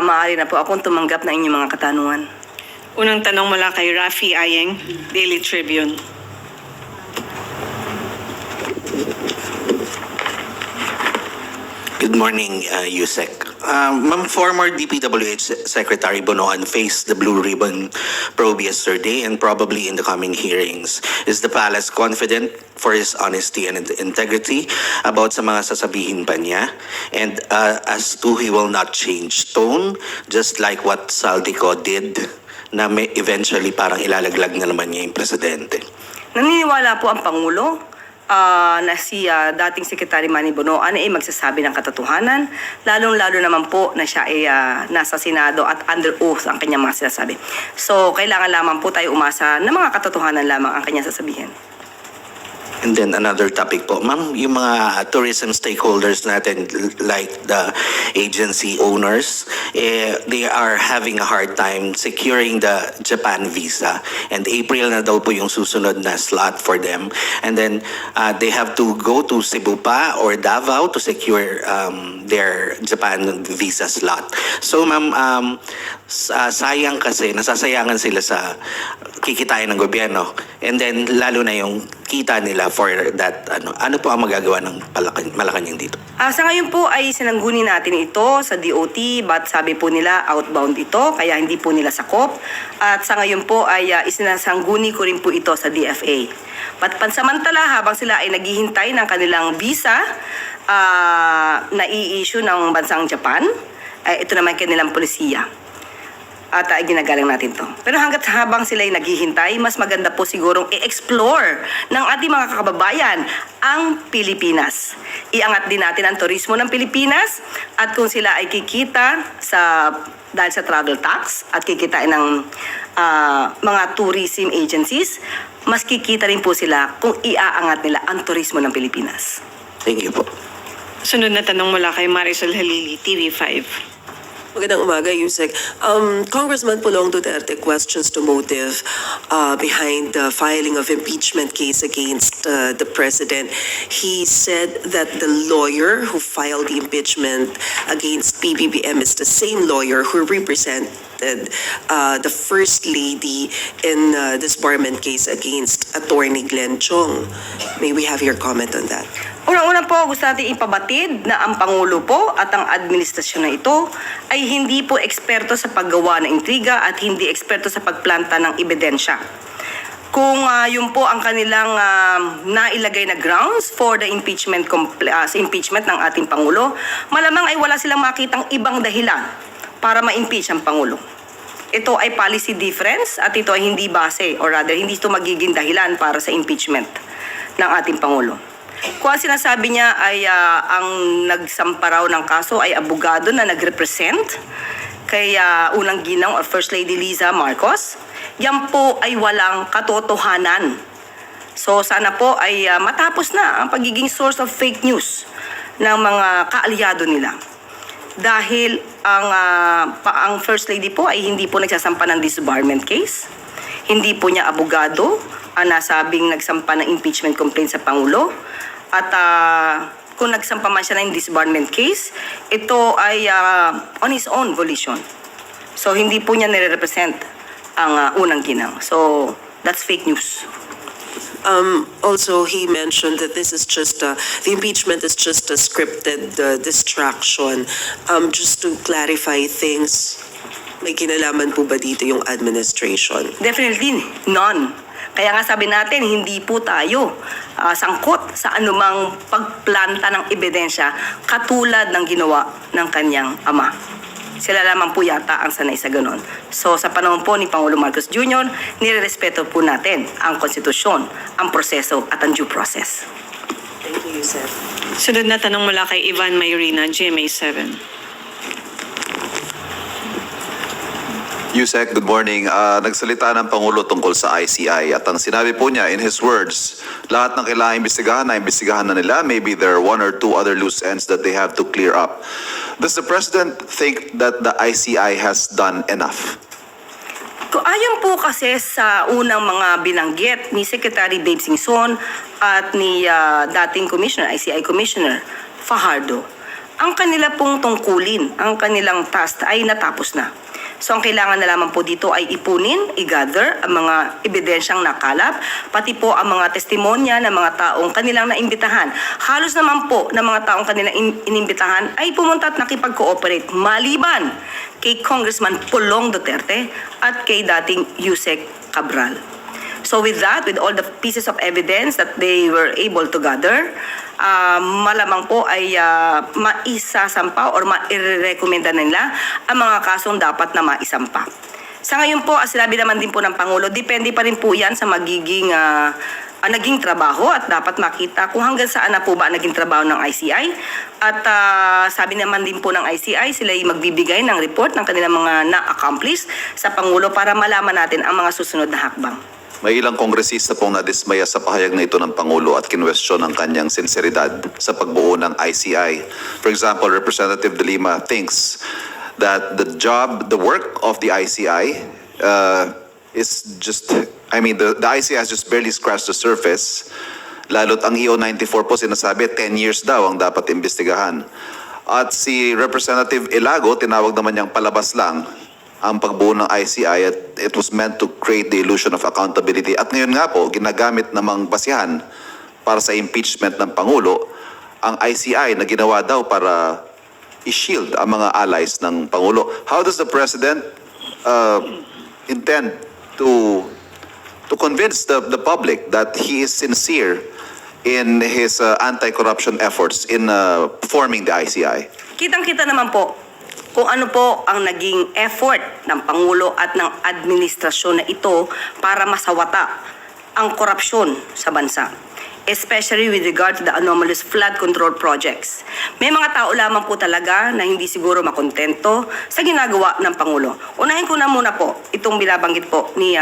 maaari na po akong tumanggap ng inyong mga katanungan. Unang tanong mula kay Rafi Ayeng, Daily Tribune. Good morning, Yusek. Ma'am, former DPWH Secretary Bonoan faced the Blue Ribbon probe yesterday and probably in the coming hearings. Is the palace confident for his honesty and integrity about sa mga sasabihin pa niya? And as to he will not change tone, just like what Saldico did, na may eventually parang ilalaglag na naman niya yung presidente. Naniniwala po ang Pangulo na si dating Secretary Manny Bonoan ay magsasabi ng katotohanan, lalong-lalo naman po na siya ay nasa Senado at under oath ang kanyang mga sinasabi. So, kailangan lamang po tayo umasa na mga katotohanan lamang ang kanyang sasabihin. And then another topic po, ma'am, yung mga tourism stakeholders natin like the agency owners, they are having a hard time securing the Japan visa. And April na daw po yung susunod na slot for them. And then they have to go to Cebu pa or Davao to secure their Japan visa slot. So ma'am, sayang kasi, nasasayangan sila sa kikitain ng gobyerno. And then lalo na yung kita nila for that, ano po ang magagawa ng Malacanang dito? Sa ngayon po ay sinangguni natin ito sa DOT, but sabi po nila outbound ito, kaya hindi po nila sakop. At sa ngayon po ay isinasangguni ko rin po ito sa DFA. But pansamantala, habang sila ay naghihintay ng kanilang visa na i-issue ng bansang Japan, ito naman kanilang polisiya. At ginagalang natin to. Pero hanggat habang sila ay naghihintay, mas maganda po sigurong i-explore ng ating mga kababayan ang Pilipinas. Iangat din natin ang turismo ng Pilipinas at kung sila ay kikita dahil sa travel tax at kikitain ng mga tourism agencies, mas kikita rin po sila kung iaangat nila ang turismo ng Pilipinas. Thank you po. Sunod na tanong mula kay Marisol Halili, TV5. Magandang umaga, Yusek. Congressman Pulong Duterte questions the motive behind the filing of impeachment case against the president. He said that the lawyer who filed the impeachment against PBBM is the same lawyer who represented the First Lady in this disbarment case against Attorney Glenn Chong. May we have your comment on that? Unang-una po, gusto natin ipabatid na ang Pangulo po at ang administrasyon na ito ay hindi po eksperto sa paggawa ng intriga at hindi eksperto sa pagplanta ng ebidensya. Kung yun po ang kanilang nailagay na grounds for the impeachment ng ating Pangulo, malamang ay wala silang makitang ibang dahilan para ma-impeach ang Pangulo. Ito ay policy difference at ito ay hindi base or rather hindi ito magiging dahilan para sa impeachment ng ating Pangulo. Kung ang sinasabi niya ay ang nagsampa raw ng kaso ay abogado na nag-represent kay unang ginang or First Lady Liza Marcos, yan po ay walang katotohanan. So sana po ay matapos na ang pagiging source of fake news ng mga kaalyado nila. Dahil ang First Lady po ay hindi po nagsasampa ng disbarment case, hindi po niya abogado nasabing nagsampa ng impeachment complaint sa Pangulo. At kung nagsampa man siya ng disbarment case, ito ay on his own volition. So hindi po niya nire-represent ang unang ginang. So that's fake news. Also, he mentioned that this is just the impeachment is just a scripted distraction. Just to clarify things, may kinalaman po ba dito yung administration? Definitely none. Kaya nga sabi natin, hindi po tayo sangkot sa anumang pagplanta ng ebidensya katulad ng ginawa ng kanyang ama. Sila lamang po yata ang sanay sa ganon. So sa panahon po ni Pangulo Marcos Jr., nirerespeto po natin ang konstitusyon, ang proseso at ang due process. Thank you, Yusef. Sunod na tanong mula kay Ivan Mayrina, GMA7. Yusek, good morning. Nagsalita ng Pangulo tungkol sa ICI at ang sinabi po niya in his words, lahat ng kailangan imbestigahan na nila. Maybe there are one or two other loose ends that they have to clear up. Does the President think that the ICI has done enough? Ayon po kasi sa unang mga binanggit ni Secretary Babe Singson at ni dating Commissioner, ICI Commissioner Fajardo, ang kanila pong tungkulin, ang kanilang task ay natapos na. So ang kailangan na lamang po dito ay ipunin, i-gather ang mga ebidensyang nakalap, pati po ang mga testimonya ng mga taong kanilang naimbitahan. Halos naman po ng mga taong kanilang inimbitahan ay pumunta at nakipag-cooperate maliban kay Congressman Pulong Duterte at kay dating Yusek Cabral. So with that, with all the pieces of evidence that they were able to gather, malamang po ay maisasampa or mairekomenda nila ang mga kasong dapat na maisampa. Sa ngayon po, sinabi naman din po ng Pangulo, depende pa rin po yan sa magiging naging trabaho at dapat makita kung hanggang saan na po ba naging trabaho ng ICI. At sabi naman din po ng ICI, sila ay magbibigay ng report ng kanilang mga na-accomplish sa Pangulo para malaman natin ang mga susunod na hakbang. May ilang kongresista pong nadismaya sa pahayag na ito ng Pangulo at kinwestiyon ang kanyang sinseridad sa pagbuo ng ICI. For example, Representative De Lima thinks that the work of the ICI is just, the ICI has just barely scratched the surface. Lalo't ang EO94 po sinasabi, 10 years daw ang dapat imbestigahan. At si Representative Ilago, tinawag naman niyang palabas lang ang pagbuo ng ICI at it was meant to create the illusion of accountability. At ngayon nga po, ginagamit namang basihan para sa impeachment ng Pangulo ang ICI na ginawa daw para i-shield ang mga allies ng Pangulo. How does the President intend to convince the public that he is sincere in his anti-corruption efforts in forming the ICI? Kitang-kita naman po kung ano po ang naging effort ng Pangulo at ng administrasyon na ito para masawata ang korupsyon sa bansa, especially with regard to the anomalous flood control projects. May mga tao lamang po talaga na hindi siguro makontento sa ginagawa ng Pangulo. Unahin ko na muna po itong binabanggit po ni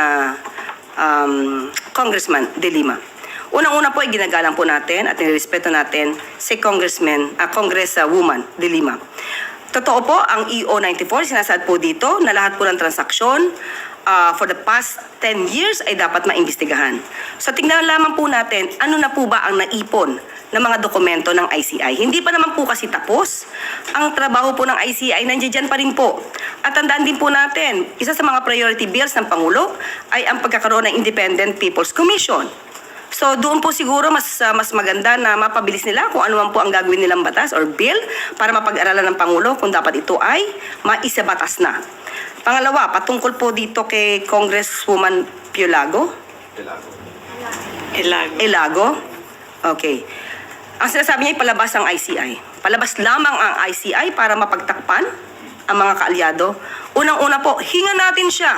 Congressman De Lima. Unang-una po ay ginagalang po natin at nirespeto natin si Congresswoman De Lima. Totoo po, ang EO94, sinasaad po dito na lahat po ng transaksyon for the past 10 years ay dapat maimbestigahan. So tingnan lamang po natin, ano na po ba ang naipon ng mga dokumento ng ICI. Hindi pa naman po kasi tapos. Ang trabaho po ng ICI, nandiyan pa rin po. At tandaan din po natin, isa sa mga priority bills ng Pangulo ay ang pagkakaroon ng Independent People's Commission. So doon po siguro mas maganda na mapabilis nila kung ano man po ang gagawin nilang batas or bill para mapag-aralan ng Pangulo kung dapat ito ay maisabatas na. Pangalawa, patungkol po dito kay Congresswoman Piolago. Ilago. Okay. Ang sinasabi niya ay palabas ang ICI. Palabas lamang ang ICI para mapagtakpan ang mga kaalyado. Unang-una po, hinga natin siya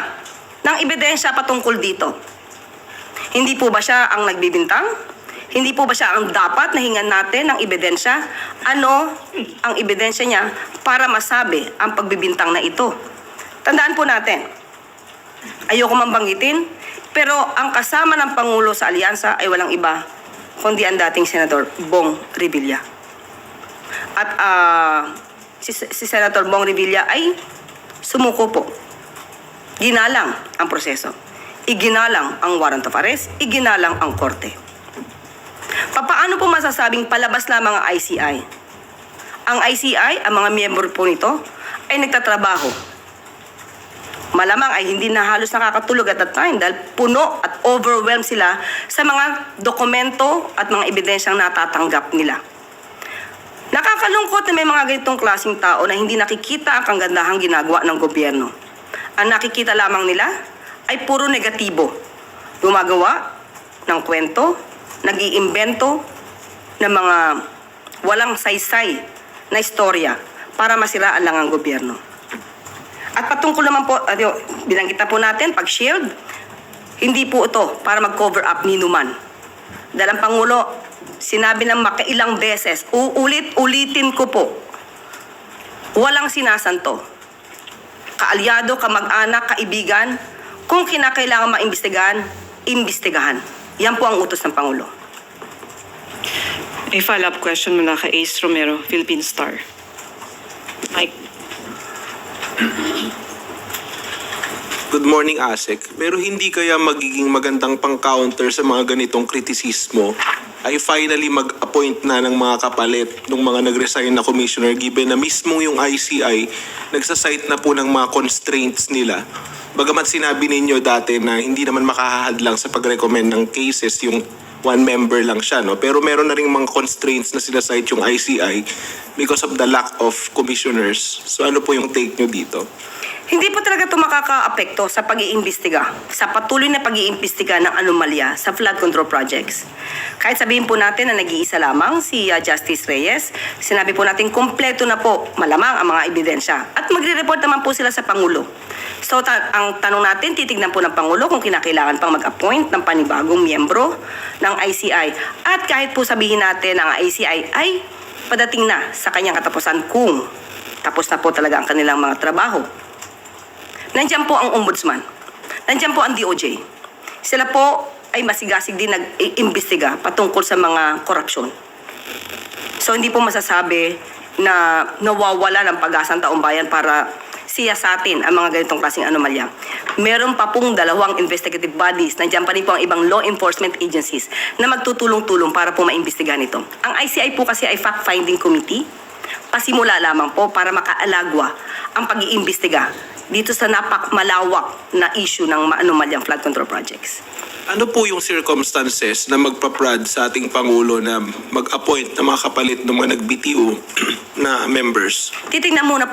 ng ebidensya patungkol dito. Hindi po ba siya ang nagbibintang? Hindi po ba siya ang dapat na hingan natin ng ebidensya? Ano ang ebidensya niya para masabi ang pagbibintang na ito? Tandaan po natin, ayoko man banggitin, pero ang kasama ng Pangulo sa alyansa ay walang iba, kundi ang dating Senator Bong Revilla. At si Senator Bong Revilla ay sumuko po. Ginalang ang proseso. Iginalang ang warrant of arrest, iginalang ang korte. Papaano po masasabing palabas lamang ang ICI? Ang ICI, ang mga miyembro po nito, ay nagtatrabaho. Malamang ay hindi na halos nakakatulog at that time dahil puno at overwhelmed sila sa mga dokumento at mga ebidensyang natatanggap nila. Nakakalungkot na may mga ganitong klaseng tao na hindi nakikita ang kagandahang ginagawa ng gobyerno. Ang nakikita lamang nila ay puro negatibo. Gumagawa ng kwento, nag-iimbento ng mga walang saysay na istorya para masiraan lang ang gobyerno. At patungkol naman po, binanggit po natin, pag-shield, hindi po ito para mag-cover up ni Numan. Dahil ang Pangulo, sinabi ng makailang beses, ulitin ko po, walang sinasanto. Kaalyado, kamag-anak, kaibigan, kung kinakailangan maimbestigahan, imbestigahan. Yan po ang utos ng Pangulo. May follow-up question mula kay Ace Romero, Philippine Star. Mike. Good morning, ASEC. Pero hindi kaya magiging magandang pang-counter sa mga ganitong kritisismo ay finally mag-appoint na ng mga kapalit ng mga nag-resign na commissioner given na mismo yung ICI nagsasite na po ng mga constraints nila. Bagamat sinabi ninyo dati na hindi naman makahahadlang sa pag-recommend ng cases yung one member lang siya, no? Pero meron na rin mga constraints na sila cite yung ICI because of the lack of commissioners. So ano po yung take nyo dito? Hindi po talaga ito makaka-apekto sa pag-iimbestiga, sa patuloy na pag-iimbestiga ng anomalya sa flood control projects. Kahit sabihin po natin na nag-iisa lamang si Justice Reyes, sinabi po natin kompleto na po malamang ang mga ebidensya. At magre-report naman po sila sa Pangulo. So ang tanong natin, titignan po ng Pangulo kung kinakailangan pang mag-appoint ng panibagong miyembro ng ICI. At kahit po sabihin natin ang ICI ay padating na sa kanyang katapusan kung tapos na po talaga ang kanilang mga trabaho. Nandiyan po ang Ombudsman. Nandiyan po ang DOJ. Sila po ay masigasig din nag-iimbestiga patungkol sa mga korupsyon. So hindi po masasabi na nawawala ng pag-asa ang taong bayan para siyasatin ang mga ganitong klaseng anomalya. Meron pa pong 2 investigative bodies. Nandiyan pa rin po ang ibang law enforcement agencies na magtutulong-tulong para po maimbestigahan ito. Ang ICI po kasi ay fact-finding committee. Pasimula lamang po para makaalagwa ang pag-iimbestiga dito sa malawak na issue ng anomalyang flood control projects. Ano po yung circumstances na magpaprad sa ating Pangulo na mag-appoint ng mga kapalit ng mga nag-BTO na members? Titingnan muna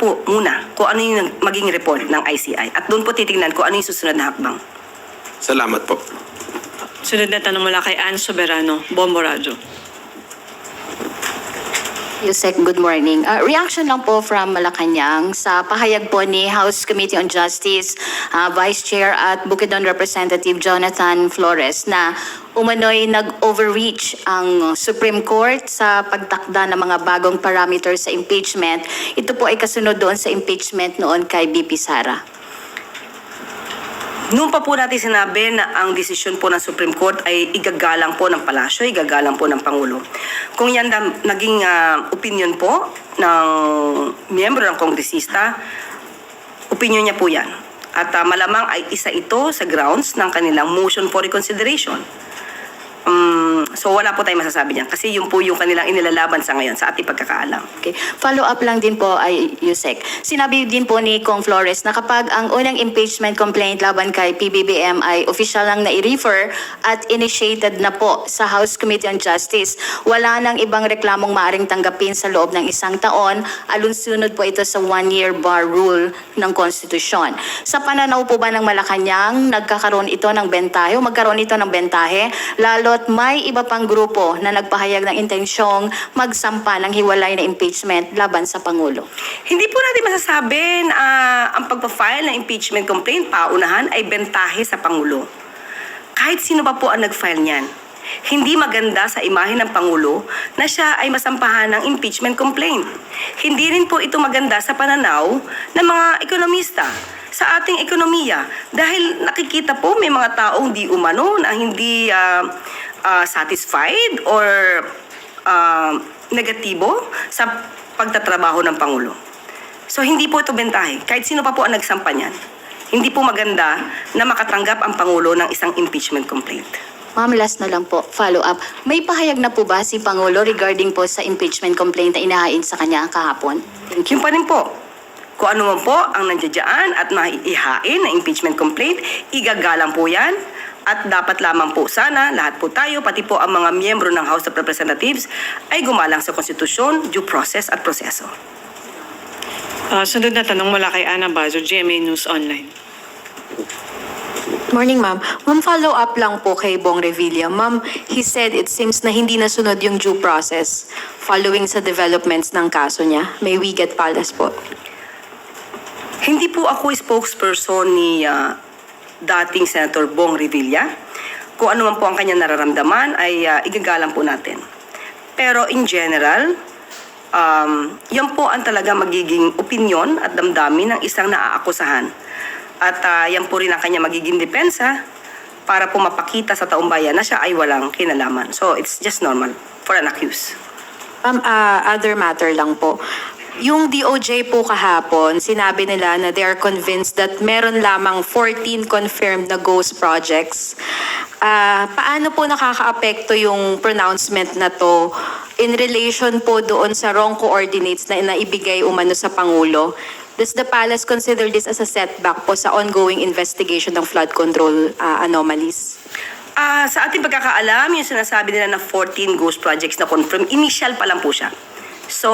kung ano yung maging report ng ICI at doon po titingnan kung ano yung susunod na hakbang. Salamat po. Sunod na tanong mula kay Ann Soberano, Bombo Radio. Yusek, good morning. Reaction lang po from Malacanang sa pahayag po ni House Committee on Justice Vice Chair at Bukidnon Representative Jonathan Flores na umano'y nag-overreach ang Supreme Court sa pagtakda ng mga bagong parameters sa impeachment. Ito po ay kasunod doon sa impeachment noon kay BP Sara. Noon pa po natin sinabi na ang desisyon po ng Supreme Court ay igagalang po ng Palasyo, igagalang po ng Pangulo. Kung yan naging opinion po ng miyembro ng kongresista, opinion niya po yan. At malamang ay isa ito sa grounds ng kanilang motion for reconsideration. So wala po tayong masasabi niyan kasi yun po yung kanilang inilalaban sa ngayon sa ating pagkakaalam. Okay. Follow up lang din po ay Yusek. Sinabi din po ni Kong Flores na kapag ang unang impeachment complaint laban kay PBBM ay official lang na i-refer at initiated na po sa House Committee on Justice, wala nang ibang reklamong maaring tanggapin sa loob ng 1 taon, alunsunod po ito sa 1-year bar rule ng konstitusyon. Sa pananaw po ba ng Malacanang, nagkakaroon ito ng bentahe o magkaroon ito ng bentahe, lalo't may iba pang grupo na nagpahayag ng intensyong magsampa ng hiwalay na impeachment laban sa Pangulo? Hindi po natin masasabi na ang pagpa-file ng impeachment complaint paunahan ay bentahe sa Pangulo. Kahit sino pa po ang nag-file niyan. Hindi maganda sa imahe ng Pangulo na siya ay masampahan ng impeachment complaint. Hindi rin po ito maganda sa pananaw ng mga ekonomista sa ating ekonomiya dahil nakikita po may mga taong di umano na hindi satisfied or negatibo sa pagtatrabaho ng Pangulo. So hindi po ito bentahe. Kahit sino pa po ang nagsampa niyan. Hindi po maganda na makatanggap ang Pangulo ng isang impeachment complaint. Ma'am, last na lang po, follow up. May pahayag na po ba si Pangulo regarding po sa impeachment complaint na inahain sa kanya kahapon? Thank you. Yun pa rin po. Kung ano man po ang nandiyadyaan at maihain na impeachment complaint, igagalang po yan. At dapat lamang po sana, lahat po tayo, pati po ang mga miyembro ng House of Representatives, ay gumalang sa konstitusyon, due process at proseso. Sunod na tanong mula kay Ana Bazo, GMA News Online. Morning, ma'am. Ma'am, follow up lang po kay Bong Revilla. Ma'am, he said it seems na hindi nasunod yung due process following sa developments ng kaso niya. May we get palas po? Hindi po ako spokesperson ni dating Senator Bong Revilla. Kung ano man po ang kanyang nararamdaman ay igagalang po natin. Pero in general, yan po ang talaga magiging opinion at damdamin ng isang naaakusahan. At yan po rin ang kanya magiging depensa para po mapakita sa taong bayan na siya ay walang kinalaman. So it's just normal for an accused. Other matter lang po. Yung DOJ po kahapon, sinabi nila na they are convinced that meron lamang 14 confirmed na ghost projects. Paano po nakakaapekto yung pronouncement na to in relation po doon sa wrong coordinates na naibigay umano sa Pangulo? Does the palace consider this as a setback po sa ongoing investigation ng flood control anomalies? Sa ating pagkakaalam, yung sinasabi nila na 14 ghost projects na confirm, initial pa lang po siya. So,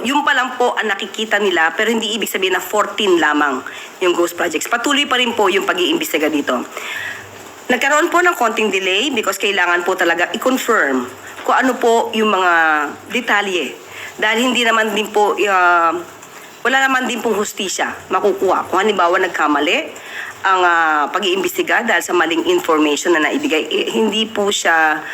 yung pa lang po ang nakikita nila, pero hindi ibig sabihin na 14 lamang yung ghost projects. Patuloy pa rin po yung pag-iimbestiga dito. Nagkaroon po ng konting delay because kailangan po talaga i-confirm kung ano po yung mga detalye. Dahil hindi naman din po, wala naman din pong hustisya makukuha. Kung halimbawa nagkamali ang pag-iimbestiga dahil sa maling information na naibigay, hindi po siya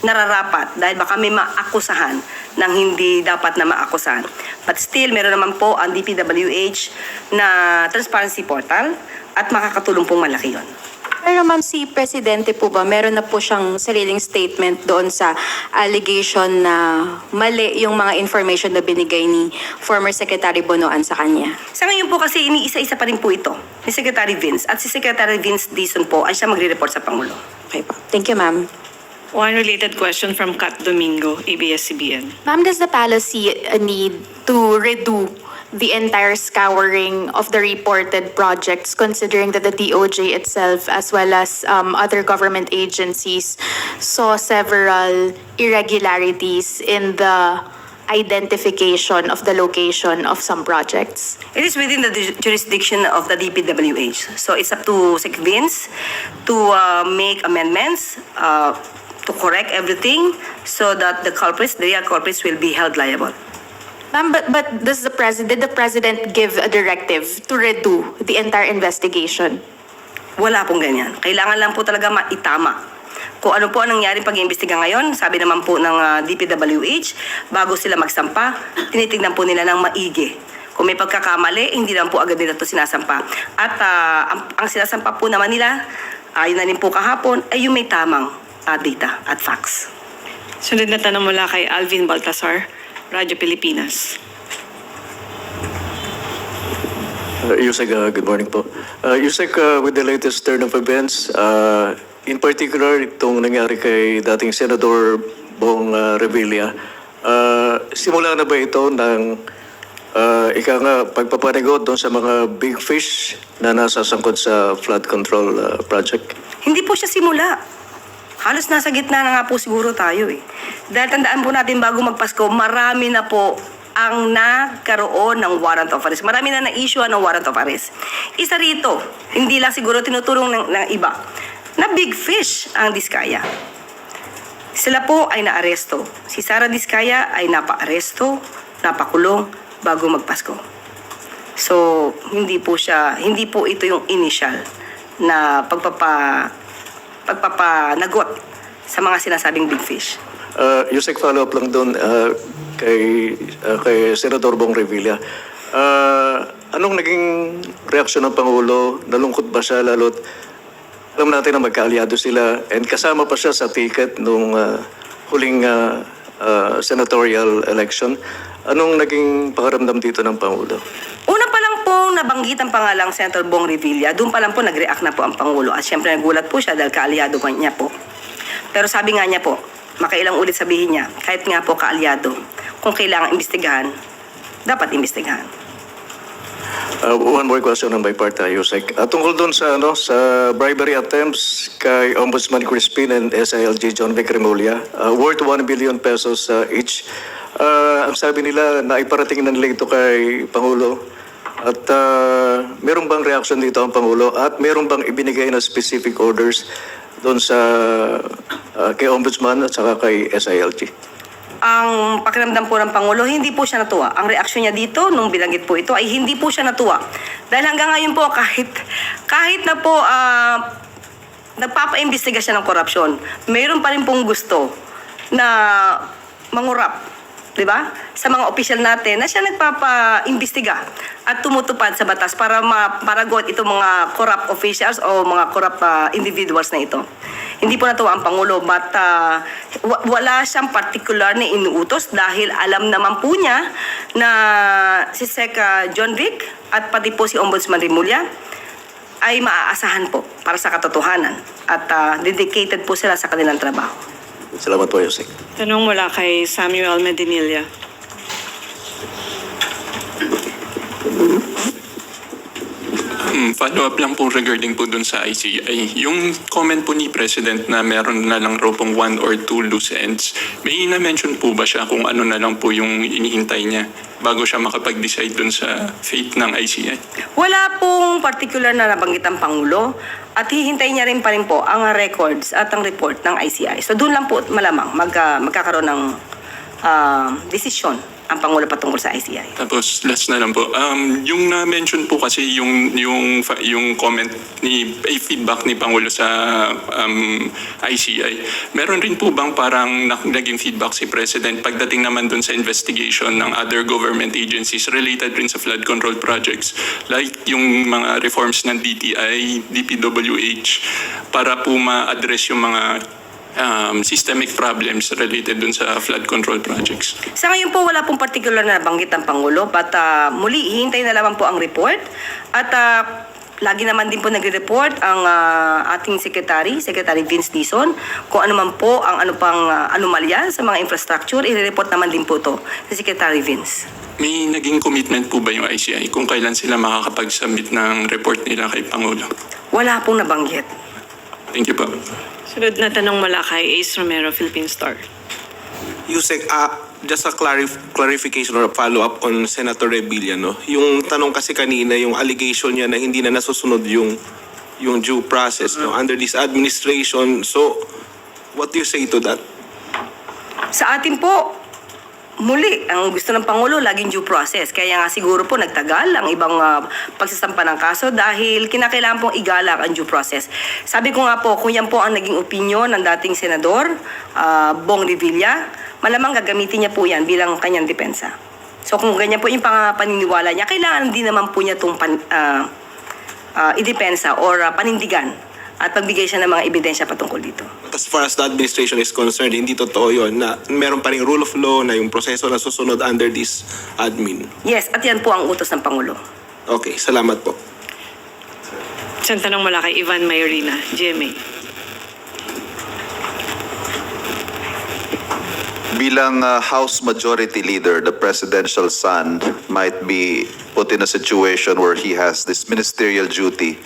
nararapat dahil baka may maakusahan ng hindi dapat na maakusahan. But still, meron naman po ang DPWH na transparency portal at makakatulong pong malaki yon. Pero ma'am, si Presidente po ba, meron na po siyang sariling statement doon sa allegation na mali yung mga information na binigay ni former Secretary Bonoan sa kanya? Sa ngayon po kasi iniisa-isa pa rin po ito ni Secretary Vince at si Secretary Vince Dizon po ay siya magre-report sa Pangulo. Okay po. Thank you, ma'am. One related question from Kat Domingo, ABS-CBN. Ma'am, does the palace see a need to redo the entire scouring of the reported projects, considering that the DOJ itself, as well as other government agencies, saw several irregularities in the identification of the location of some projects? It is within the jurisdiction of the DPWH. So it's up to Sec Vince to make amendments, to correct everything so that the culprits, the real culprits, will be held liable. Ma'am, but did the President give a directive to redo the entire investigation? Wala pong ganyan. Kailangan lang po talaga maitama. Kung ano po ang nangyari pag-iimbestiga ngayon, sabi naman po ng DPWH, bago sila magsampa, tinitignan po nila ng maigi. Kung may pagkakamali, hindi lang po agad nila ito sinasampa. At ang sinasampa po naman nila, yun na rin po kahapon, ay yung may tamang data at facts. Sunod na tanong mula kay Alvin Baltasar, Radyo Pilipinas. Yusek, good morning po. Yusek, with the latest turn of events, in particular, itong nangyari kay dating Senador Bong Revilla, simula na ba ito ng pagpapanego doon sa mga big fish na nasasangkot sa flood control project? Hindi po siya simula. Halos nasa gitna na nga po siguro tayo eh. Dahil tandaan po natin bago magpasko, marami na po ang nagkaroon ng warrant of arrest. Marami na na-issue ng warrant of arrest. Isa rito, hindi lang siguro tinutulong ng iba, na big fish ang Diskaya. Sila po ay naaresto. Si Sara Diskaya ay napa-aresto, napakulong bago magpasko. So, hindi po ito yung initial na pagpapanagot sa mga sinasabing big fish. Yusek, follow-up lang doon kay Senador Bong Revilla. Anong naging reaksyon ng Pangulo? Nalungkot ba siya lalo't alam natin na magkaalyado sila and kasama pa siya sa ticket nung huling senatorial election. Anong naging pakaramdam dito ng Pangulo? Una pa lang po nabanggit ang pangalang Senator Bong Revilla, doon pa lang po nag-react na po ang Pangulo at syempre nagulat po siya dahil kaalyado niya po. Pero sabi nga niya po, makailang ulit sabihin niya, kahit nga po kaalyado, kung kailangan imbestigahan, dapat imbestigahan. One more question on my part, Yusek. Tungkol doon sa bribery attempts kay Ombudsman Crispin and SILG John Vic Remulla, worth 1 billion pesos each. Ang sabi nila na iparating na nila ito kay Pangulo. At meron bang reaction dito ang Pangulo? At meron bang ibinigay na specific orders doon sa kay Ombudsman at saka kay SILG? Ang pakiramdam po ng Pangulo, hindi po siya natuwa. Ang reaksyon niya dito, nung binanggit po ito, ay hindi po siya natuwa. Dahil hanggang ngayon po, kahit na po nagpapaimbestiga siya ng korupsyon, mayroon pa rin pong gusto na mangurap di ba? Sa mga opisyal natin na siya nagpapa-imbestiga at tumutupad sa batas para maparagot itong mga corrupt officials o mga corrupt individuals na ito. Hindi po natuwa ang Pangulo, but wala siyang particular na inuutos dahil alam naman po niya na si Sec. John Vic at pati po si Ombudsman Remulla ay maaasahan po para sa katotohanan at dedicated po sila sa kanilang trabaho. Salamat po, Yusek. Tanong mula kay Samuel Medinilla. Follow up lang po regarding po dun sa ICI. Yung comment po ni President na meron na lang raw pong 1 or 2 loose ends, may na-mention po ba siya kung ano na lang po yung inihintay niya bago siya makapag-decide dun sa fate ng ICI? Wala pong particular na nabanggit ang Pangulo at hihintay niya rin pa rin po ang records at ang report ng ICI. So doon lang po malamang magkakaroon ng desisyon ang Pangulo patungkol sa ICI. Tapos last na lang po, yung na-mention po kasi yung comment ni feedback ni Pangulo sa ICI. Meron rin po bang parang naging feedback si President pagdating naman dun sa investigation ng other government agencies related rin sa flood control projects, like yung mga reforms ng DTI, DPWH, para po ma-address yung mga systemic problems related dun sa flood control projects? Sa ngayon po, wala pong particular na nabanggit ang Pangulo, but muli, hihintay na lamang po ang report at lagi naman din po nagre-report ang ating Secretary Vince Dizon, kung ano man po ang anomalya sa mga infrastructure, i-report naman din po to sa Secretary Vince. May naging commitment po ba yung ICI kung kailan sila makakapag-submit ng report nila kay Pangulo? Wala pong nabanggit. Thank you po. Sunod na tanong mula kay Ace Romero, Philippine Star. Yusek, just a clarification or a follow-up on Senator Revilla, no? Yung tanong kasi kanina, yung allegation niya na hindi na nasusunod yung due process, no? Under this administration. So, what do you say to that? Sa atin po, muli, ang gusto ng Pangulo, laging due process. Kaya nga siguro po nagtagal ang ibang pagsasampa ng kaso dahil kinakailangan pong igalang ang due process. Sabi ko nga po, kung yan po ang naging opinion ng dating Senador, Bong Revilla, malamang gagamitin niya po yan bilang kanyang depensa. So kung ganyan po yung paniniwala niya, kailangan din naman po niya itong idepensa or panindigan at pagbigay siya ng mga ebidensya patungkol dito. As far as the administration is concerned, hindi totoo yun na meron pa rin rule of law na yung proseso na susunod under this admin. Yes, at yan po ang utos ng Pangulo. Okay, salamat po. Isang tanong mula kay Ivan Mayorina, GMA. Bilang House Majority Leader, the presidential son might be put in a situation where he has this ministerial duty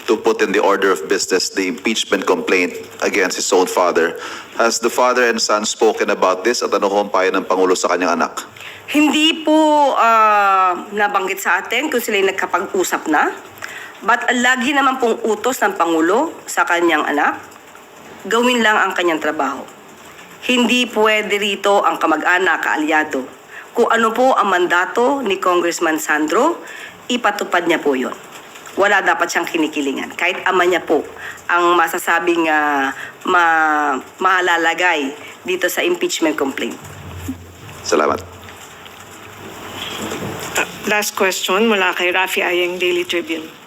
to put in the order of business the impeachment complaint against his own father. Has the father and son spoken about this at ano ho ang payo ng Pangulo sa kanyang anak? Hindi po nabanggit sa atin kung sila'y nagkapag-usap na. But lagi naman pong utos ng Pangulo sa kanyang anak, gawin lang ang kanyang trabaho. Hindi pwede rito ang kamag-anak, kaalyado. Kung ano po ang mandato ni Congressman Sandro, ipatupad niya po yun. Wala dapat siyang kinikilingan. Kahit ama niya po ang masasabing mahalalagay dito sa impeachment complaint. Salamat. Last question mula kay Rafi Ayeng, Daily Tribune.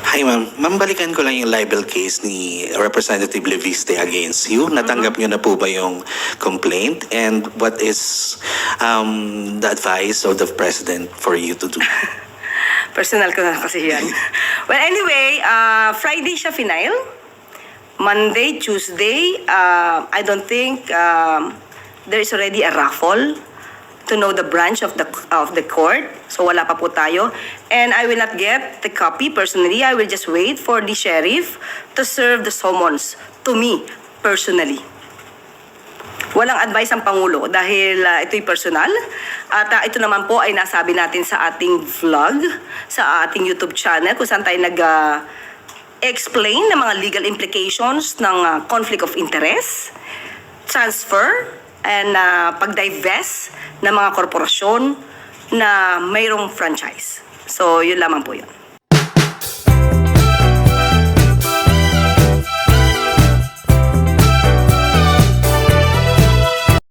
Hi ma'am, ma'am balikan ko lang yung libel case ni Representative Leviste against you. Natanggap niyo na po ba yung complaint? And what is the advice of the President for you to do? Personal ko na kasi yan. Well, anyway, Friday siya final. Monday, Tuesday, I don't think there is already a raffle to know the branch of the court. So wala pa po tayo. And I will not get the copy personally. I will just wait for the sheriff to serve the summons to me personally. Walang advice ang Pangulo dahil ito'y personal. At ito naman po ay nasabi natin sa ating vlog, sa ating YouTube channel kung saan tayo explain ng mga legal implications ng conflict of interest, transfer, and pag-divest ng mga korporasyon na mayroong franchise. So, yun lamang po yun.